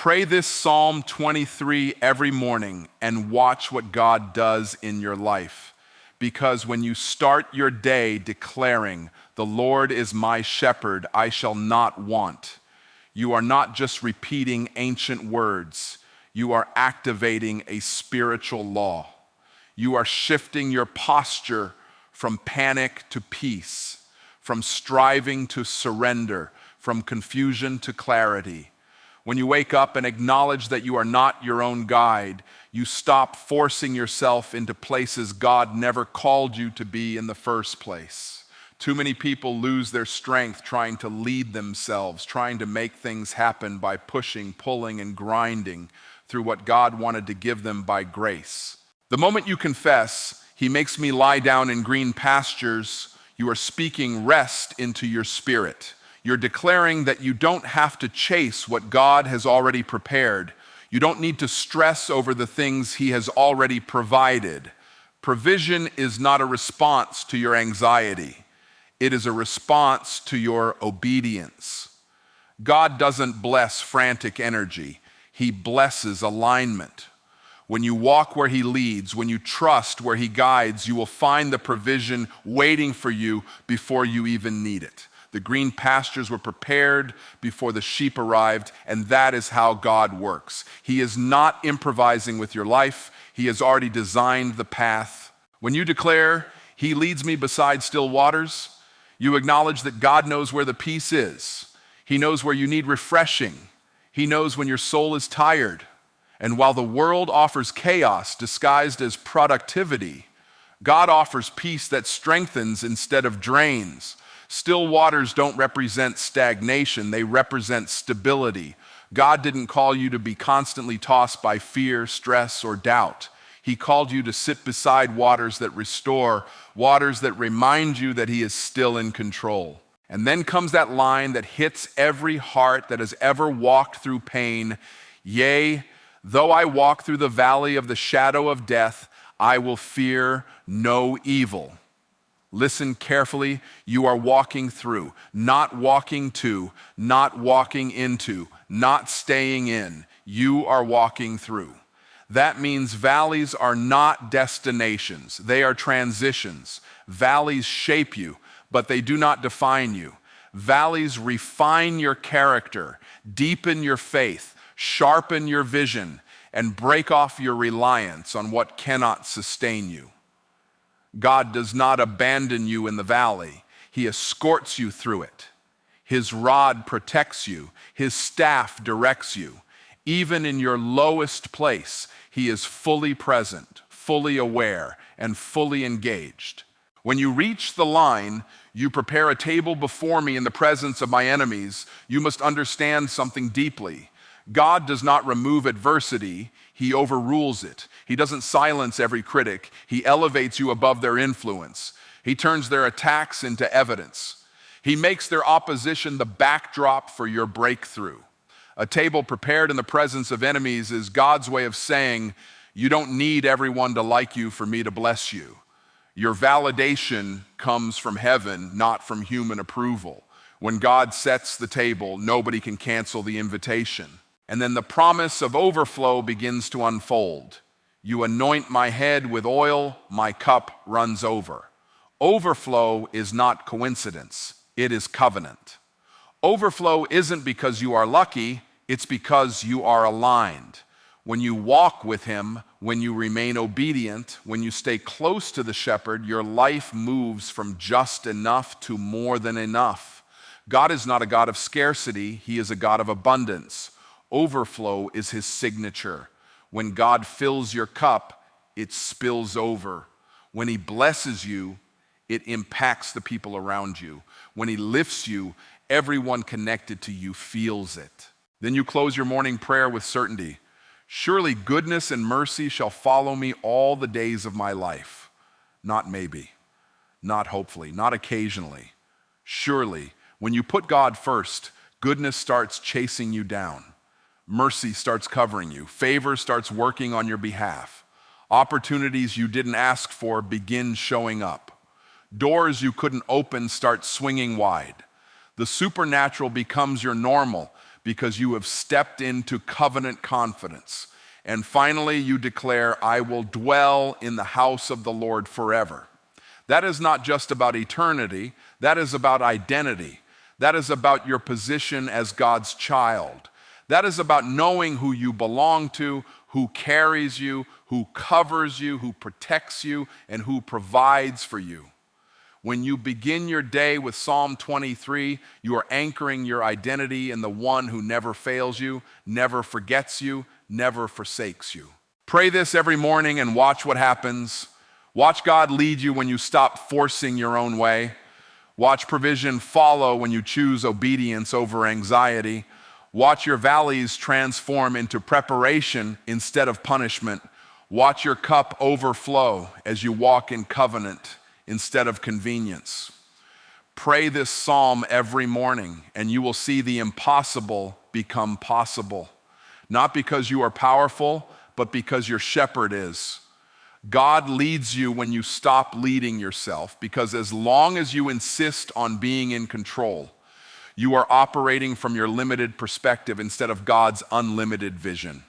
Pray this Psalm 23 every morning and watch what God does in your life. Because when you start your day declaring, "The Lord is my shepherd, I shall not want," you are not just repeating ancient words, you are activating a spiritual law. You are shifting your posture from panic to peace, from striving to surrender, from confusion to clarity. When you wake up and acknowledge that you are not your own guide, you stop forcing yourself into places God never called you to be in the first place. Too many people lose their strength trying to lead themselves, trying to make things happen by pushing, pulling, and grinding through what God wanted to give them by grace. The moment you confess, "He makes me lie down in green pastures," you are speaking rest into your spirit. You're declaring that you don't have to chase what God has already prepared. You don't need to stress over the things He has already provided. Provision is not a response to your anxiety. It is a response to your obedience. God doesn't bless frantic energy. He blesses alignment. When you walk where He leads, when you trust where He guides, you will find the provision waiting for you before you even need it. The green pastures were prepared before the sheep arrived, and that is how God works. He is not improvising with your life. He has already designed the path. When you declare, "He leads me beside still waters," you acknowledge that God knows where the peace is. He knows where you need refreshing. He knows when your soul is tired. And while the world offers chaos disguised as productivity, God offers peace that strengthens instead of drains. Still waters don't represent stagnation, they represent stability. God didn't call you to be constantly tossed by fear, stress, or doubt. He called you to sit beside waters that restore, waters that remind you that He is still in control. And then comes that line that hits every heart that has ever walked through pain. "Yea, though I walk through the valley of the shadow of death, I will fear no evil." Listen carefully. You are walking through, not walking to, not walking into, not staying in. You are walking through. That means valleys are not destinations. They are transitions. Valleys shape you, but they do not define you. Valleys refine your character, deepen your faith, sharpen your vision, and break off your reliance on what cannot sustain you. God does not abandon you in the valley. He escorts you through it. His rod protects you. His staff directs you. Even in your lowest place, He is fully present, fully aware, and fully engaged. When you reach the line, "You prepare a table before me in the presence of my enemies," you must understand something deeply. God does not remove adversity, He overrules it. He doesn't silence every critic. He elevates you above their influence. He turns their attacks into evidence. He makes their opposition the backdrop for your breakthrough. A table prepared in the presence of enemies is God's way of saying, "You don't need everyone to like you for me to bless you." Your validation comes from heaven, not from human approval. When God sets the table, nobody can cancel the invitation. And then the promise of overflow begins to unfold. "You anoint my head with oil, my cup runs over." Overflow is not coincidence, it is covenant. Overflow isn't because you are lucky, it's because you are aligned. When you walk with Him, when you remain obedient, when you stay close to the shepherd, your life moves from just enough to more than enough. God is not a God of scarcity, He is a God of abundance. Overflow is His signature. When God fills your cup, it spills over. When He blesses you, it impacts the people around you. When He lifts you, everyone connected to you feels it. Then you close your morning prayer with certainty. "Surely goodness and mercy shall follow me all the days of my life." Not maybe, not hopefully, not occasionally. Surely, when you put God first, goodness starts chasing you down. Mercy starts covering you. Favor starts working on your behalf. Opportunities you didn't ask for begin showing up. Doors you couldn't open start swinging wide. The supernatural becomes your normal because you have stepped into covenant confidence. And finally, you declare, I will dwell in the house of the Lord forever. That is not just about eternity, that is about identity. That is about your position as God's child. That is about knowing who you belong to, who carries you, who covers you, who protects you, and who provides for you. When you begin your day with Psalm 23, you are anchoring your identity in the one who never fails you, never forgets you, never forsakes you. Pray this every morning and watch what happens. Watch God lead you when you stop forcing your own way. Watch provision follow when you choose obedience over anxiety. Watch your valleys transform into preparation instead of punishment. Watch your cup overflow as you walk in covenant instead of convenience. Pray this psalm every morning, and you will see the impossible become possible. Not because you are powerful, but because your shepherd is. God leads you when you stop leading yourself, because as long as you insist on being in control, you are operating from your limited perspective instead of God's unlimited vision.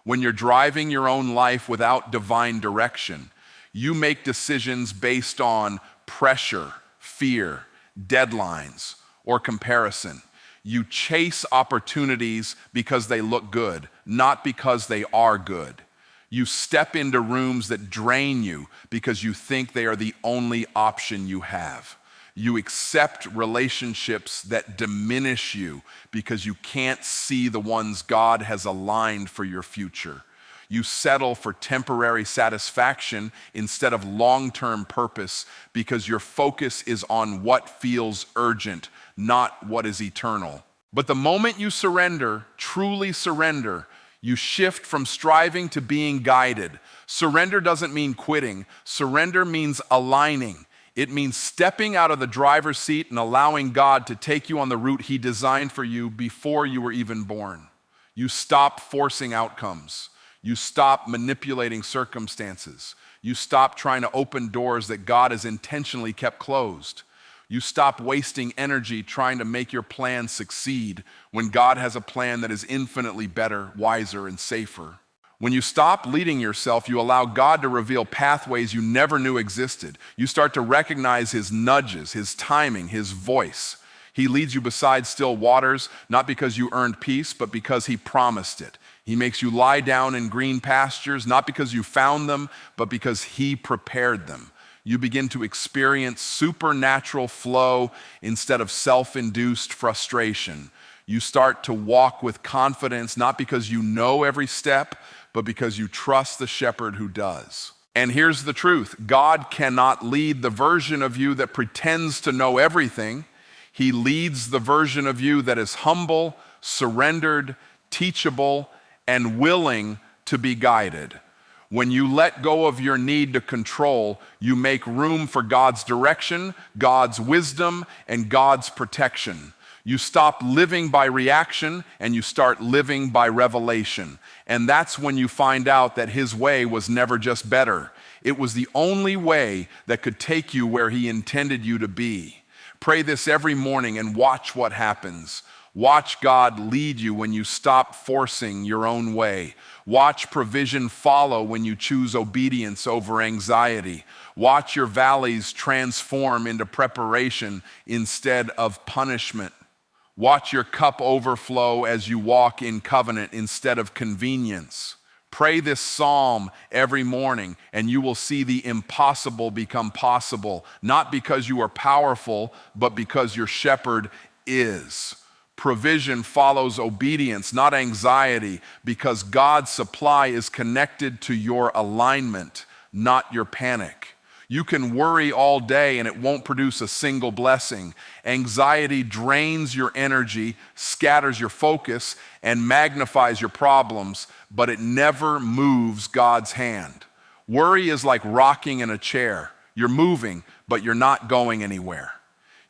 When you're driving your own life without divine direction, you make decisions based on pressure, fear, deadlines, or comparison. You chase opportunities because they look good, not because they are good. You step into rooms that drain you because you think they are the only option you have. You accept relationships that diminish you because you can't see the ones God has aligned for your future. You settle for temporary satisfaction instead of long-term purpose because your focus is on what feels urgent, not what is eternal. But the moment you surrender, truly surrender, you shift from striving to being guided. Surrender doesn't mean quitting. Surrender means aligning. It means stepping out of the driver's seat and allowing God to take you on the route He designed for you before you were even born. You stop forcing outcomes. You stop manipulating circumstances. You stop trying to open doors that God has intentionally kept closed. You stop wasting energy trying to make your plan succeed when God has a plan that is infinitely better, wiser, and safer. When you stop leading yourself, you allow God to reveal pathways you never knew existed. You start to recognize His nudges, His timing, His voice. He leads you beside still waters, not because you earned peace, but because He promised it. He makes you lie down in green pastures, not because you found them, but because He prepared them. You begin to experience supernatural flow instead of self-induced frustration. You start to walk with confidence, not because you know every step, but because you trust the shepherd who does. And here's the truth: God cannot lead the version of you that pretends to know everything. He leads the version of you that is humble, surrendered, teachable, and willing to be guided. When you let go of your need to control, you make room for God's direction, God's wisdom, and God's protection. You stop living by reaction and you start living by revelation. And that's when you find out that His way was never just better. It was the only way that could take you where He intended you to be. Pray this every morning and watch what happens. Watch God lead you when you stop forcing your own way. Watch provision follow when you choose obedience over anxiety. Watch your valleys transform into preparation instead of punishment. Watch your cup overflow as you walk in covenant instead of convenience. Pray this psalm every morning and you will see the impossible become possible, not because you are powerful, but because your shepherd is. Provision follows obedience, not anxiety, because God's supply is connected to your alignment, not your panic. You can worry all day and it won't produce a single blessing. Anxiety drains your energy, scatters your focus, and magnifies your problems, but it never moves God's hand. Worry is like rocking in a chair. You're moving, but you're not going anywhere.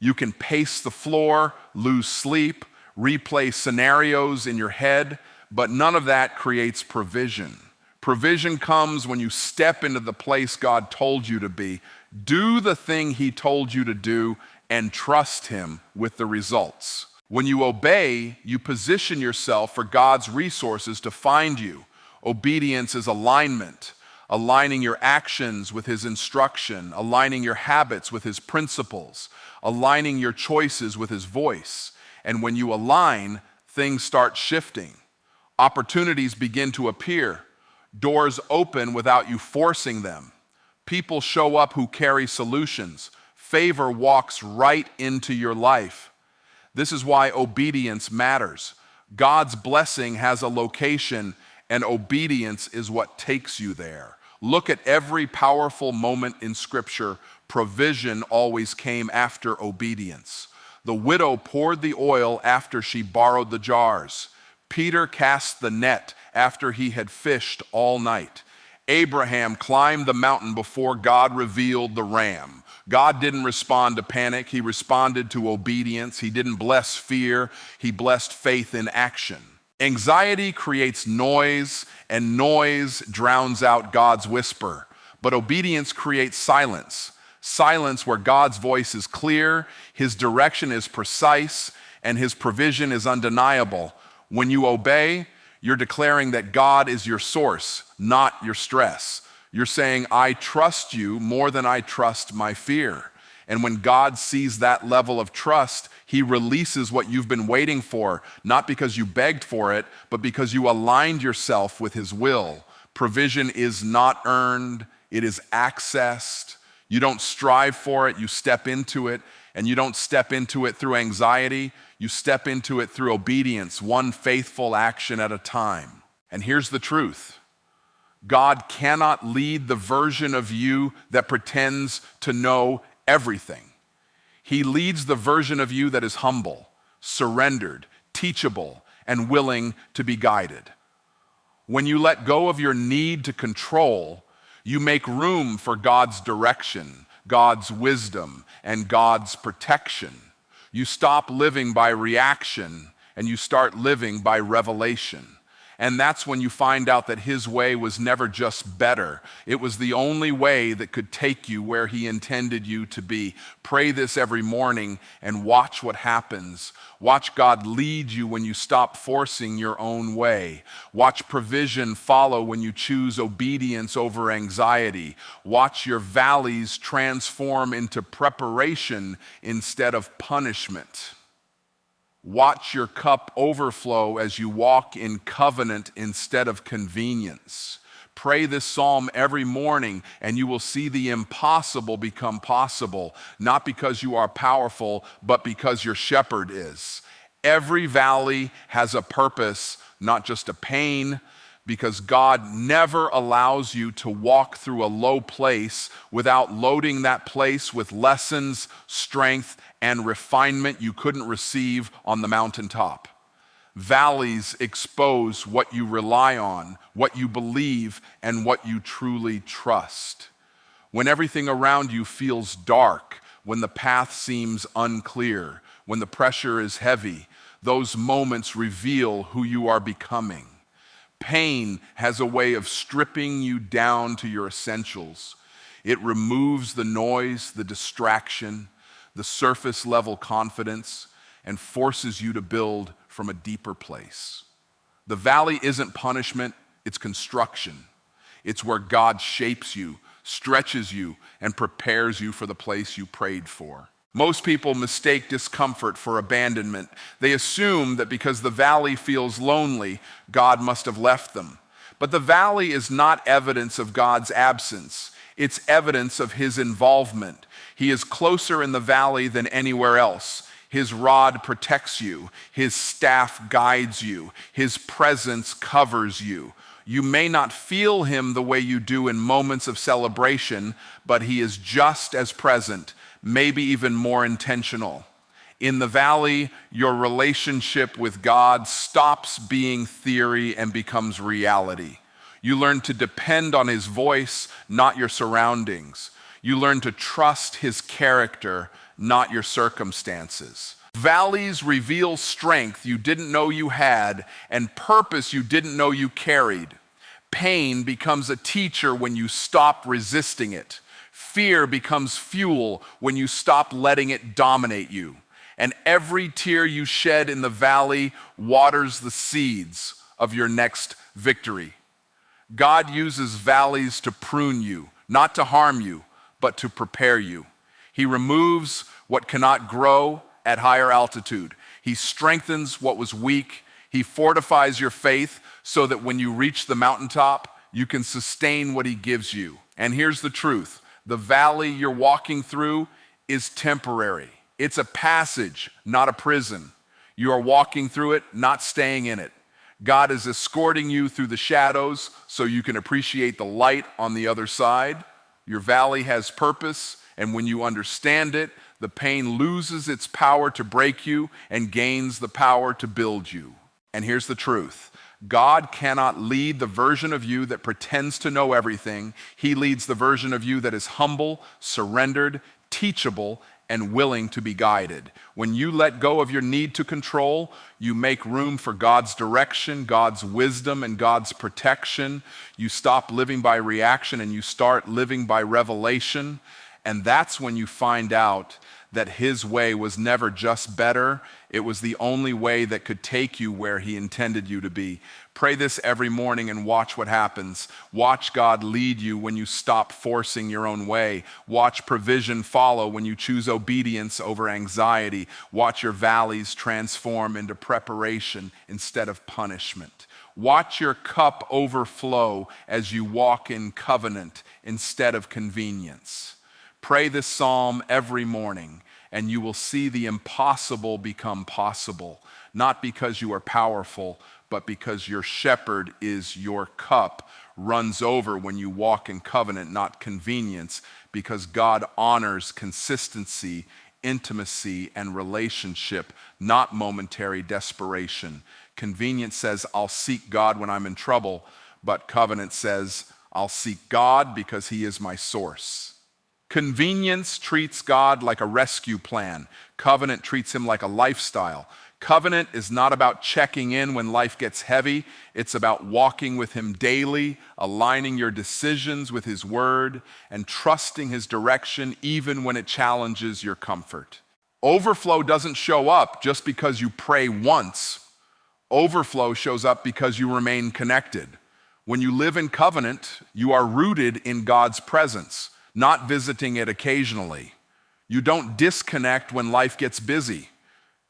You can pace the floor, lose sleep, replay scenarios in your head, but none of that creates provision. Provision comes when you step into the place God told you to be, do the thing He told you to do, and trust Him with the results. When you obey, you position yourself for God's resources to find you. Obedience is alignment, aligning your actions with His instruction, aligning your habits with His principles, aligning your choices with His voice. And when you align, things start shifting. Opportunities begin to appear. Doors open without you forcing them. People show up who carry solutions. Favor walks right into your life. This is why obedience matters. God's blessing has a location, and obedience is what takes you there. Look at every powerful moment in Scripture. Provision always came after obedience. The widow poured the oil after she borrowed the jars. Peter cast the net after he had fished all night. Abraham climbed the mountain before God revealed the ram. God didn't respond to panic. He responded to obedience. He didn't bless fear. He blessed faith in action. Anxiety creates noise, and noise drowns out God's whisper. But obedience creates silence. Silence where God's voice is clear, His direction is precise, and His provision is undeniable. When you obey, you're declaring that God is your source, not your stress. You're saying, I trust you more than I trust my fear. And when God sees that level of trust, He releases what you've been waiting for, not because you begged for it, but because you aligned yourself with His will. Provision is not earned, it is accessed. You don't strive for it, you step into it, and you don't step into it through anxiety, you step into it through obedience, one faithful action at a time. And here's the truth. God cannot lead the version of you that pretends to know everything. He leads the version of you that is humble, surrendered, teachable, and willing to be guided. When you let go of your need to control, you make room for God's direction, God's wisdom, and God's protection. You stop living by reaction and you start living by revelation. And that's when you find out that His way was never just better. It was the only way that could take you where He intended you to be. Pray this every morning and watch what happens. Watch God lead you when you stop forcing your own way. Watch provision follow when you choose obedience over anxiety. Watch your valleys transform into preparation instead of punishment. Watch your cup overflow as you walk in covenant instead of convenience. Pray this psalm every morning and you will see the impossible become possible, not because you are powerful, but because your shepherd is. Every valley has a purpose, not just a pain, because God never allows you to walk through a low place without loading that place with lessons, strength, and refinement you couldn't receive on the mountaintop. Valleys expose what you rely on, what you believe, and what you truly trust. When everything around you feels dark, when the path seems unclear, when the pressure is heavy, those moments reveal who you are becoming. Pain has a way of stripping you down to your essentials. It removes the noise, the distraction, the surface level confidence, and forces you to build from a deeper place. The valley isn't punishment, it's construction. It's where God shapes you, stretches you, and prepares you for the place you prayed for. Most people mistake discomfort for abandonment. They assume that because the valley feels lonely, God must have left them. But the valley is not evidence of God's absence. It's evidence of His involvement. He is closer in the valley than anywhere else. His rod protects you. His staff guides you. His presence covers you. You may not feel Him the way you do in moments of celebration, but He is just as present, maybe even more intentional. In the valley, your relationship with God stops being theory and becomes reality. You learn to depend on His voice, not your surroundings. You learn to trust His character, not your circumstances. Valleys reveal strength you didn't know you had and purpose you didn't know you carried. Pain becomes a teacher when you stop resisting it. Fear becomes fuel when you stop letting it dominate you. And every tear you shed in the valley waters the seeds of your next victory. God uses valleys to prune you, not to harm you, but to prepare you. He removes what cannot grow at higher altitude. He strengthens what was weak. He fortifies your faith so that when you reach the mountaintop, you can sustain what he gives you. And here's the truth. The valley you're walking through is temporary. It's a passage, not a prison. You are walking through it, not staying in it. God is escorting you through the shadows so you can appreciate the light on the other side. Your valley has purpose, and when you understand it, the pain loses its power to break you and gains the power to build you. And here's the truth. God cannot lead the version of you that pretends to know everything. He leads the version of you that is humble, surrendered, teachable, and willing to be guided. When you let go of your need to control, you make room for God's direction, God's wisdom, and God's protection. You stop living by reaction and you start living by revelation. And that's when you find out that his way was never just better. It was the only way that could take you where he intended you to be. Pray this every morning and watch what happens. Watch God lead you when you stop forcing your own way. Watch provision follow when you choose obedience over anxiety. Watch your valleys transform into preparation instead of punishment. Watch your cup overflow as you walk in covenant instead of convenience. Pray this psalm every morning, and you will see the impossible become possible, not because you are powerful, but because your shepherd is your cup, runs over when you walk in covenant, not convenience, because God honors consistency, intimacy, and relationship, not momentary desperation. Convenience says, I'll seek God when I'm in trouble, but covenant says, I'll seek God because he is my source. Convenience treats God like a rescue plan. Covenant treats him like a lifestyle. Covenant is not about checking in when life gets heavy. It's about walking with him daily, aligning your decisions with his word, and trusting his direction even when it challenges your comfort. Overflow doesn't show up just because you pray once. Overflow shows up because you remain connected. When you live in covenant, you are rooted in God's presence, not visiting it occasionally. You don't disconnect when life gets busy.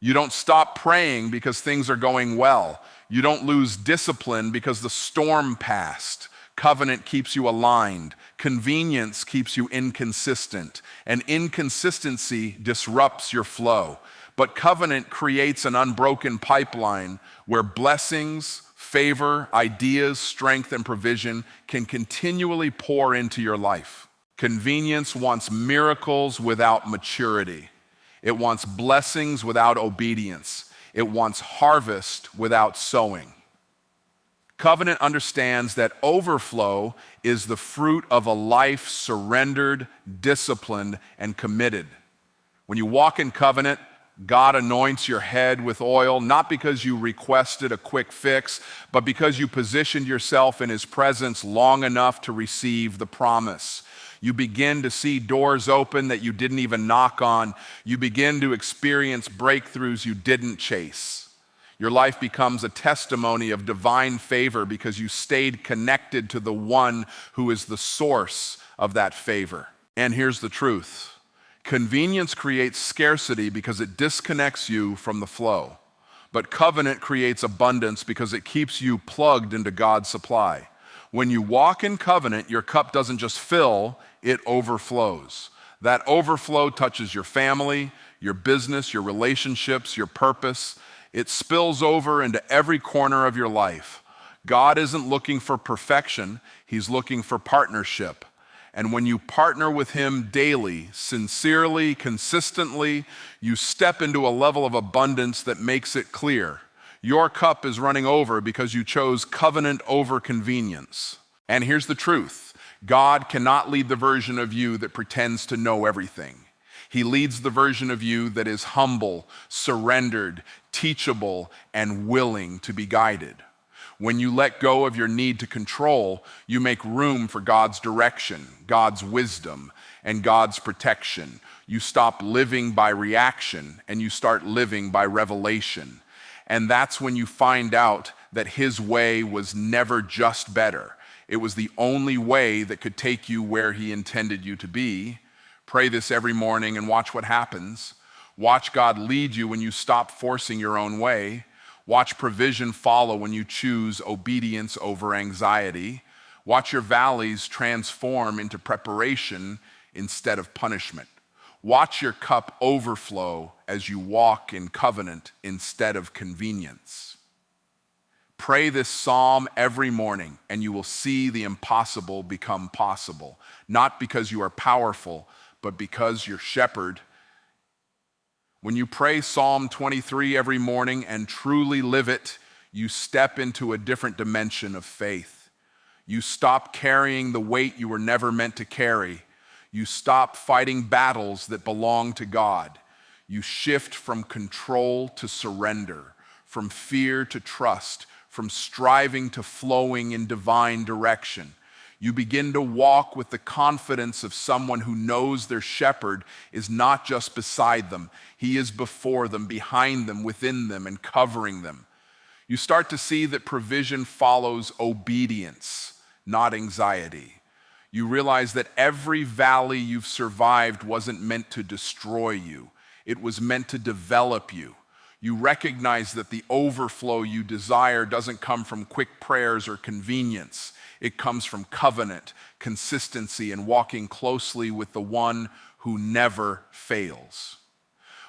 You don't stop praying because things are going well. You don't lose discipline because the storm passed. Covenant keeps you aligned. Convenience keeps you inconsistent. And inconsistency disrupts your flow. But covenant creates an unbroken pipeline where blessings, favor, ideas, strength, and provision can continually pour into your life. Convenience wants miracles without maturity. It wants blessings without obedience. It wants harvest without sowing. Covenant understands that overflow is the fruit of a life surrendered, disciplined, and committed. When you walk in covenant, God anoints your head with oil, not because you requested a quick fix, but because you positioned yourself in his presence long enough to receive the promise. You begin to see doors open that you didn't even knock on. You begin to experience breakthroughs you didn't chase. Your life becomes a testimony of divine favor because you stayed connected to the one who is the source of that favor. And here's the truth. Convenience creates scarcity because it disconnects you from the flow. But covenant creates abundance because it keeps you plugged into God's supply. When you walk in covenant, your cup doesn't just fill, it overflows. That overflow touches your family, your business, your relationships, your purpose. It spills over into every corner of your life. God isn't looking for perfection, he's looking for partnership. And when you partner with him daily, sincerely, consistently, you step into a level of abundance that makes it clear. Your cup is running over because you chose covenant over convenience. And here's the truth. God cannot lead the version of you that pretends to know everything. He leads the version of you that is humble, surrendered, teachable, and willing to be guided. When you let go of your need to control, you make room for God's direction, God's wisdom, and God's protection. You stop living by reaction and you start living by revelation. And that's when you find out that His way was never just better. It was the only way that could take you where He intended you to be. Pray this every morning and watch what happens. Watch God lead you when you stop forcing your own way. Watch provision follow when you choose obedience over anxiety. Watch your valleys transform into preparation instead of punishment. Watch your cup overflow as you walk in covenant instead of convenience. Pray this psalm every morning and you will see the impossible become possible, not because you are powerful, but because your shepherd. When you pray Psalm 23 every morning and truly live it, you step into a different dimension of faith. You stop carrying the weight you were never meant to carry. You stop fighting battles that belong to God. You shift from control to surrender, from fear to trust, from striving to flowing in divine direction. You begin to walk with the confidence of someone who knows their shepherd is not just beside them. He is before them, behind them, within them, and covering them. You start to see that provision follows obedience, not anxiety. You realize that every valley you've survived wasn't meant to destroy you. It was meant to develop you. You recognize that the overflow you desire doesn't come from quick prayers or convenience. It comes from covenant, consistency, and walking closely with the one who never fails.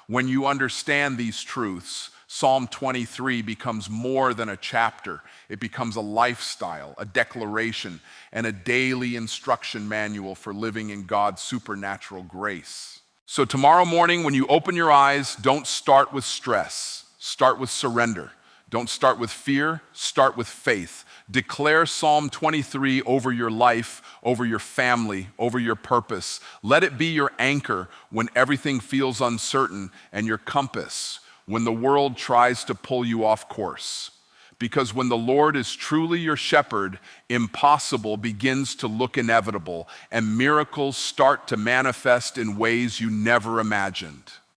When you understand these truths, Psalm 23 becomes more than a chapter. It becomes a lifestyle, a declaration, and a daily instruction manual for living in God's supernatural grace. So tomorrow morning, when you open your eyes, don't start with stress. Start with surrender. Don't start with fear. Start with faith. Declare Psalm 23 over your life, over your family, over your purpose. Let it be your anchor when everything feels uncertain and your compass when the world tries to pull you off course. Because when the Lord is truly your shepherd, impossible begins to look inevitable and miracles start to manifest in ways you never imagined.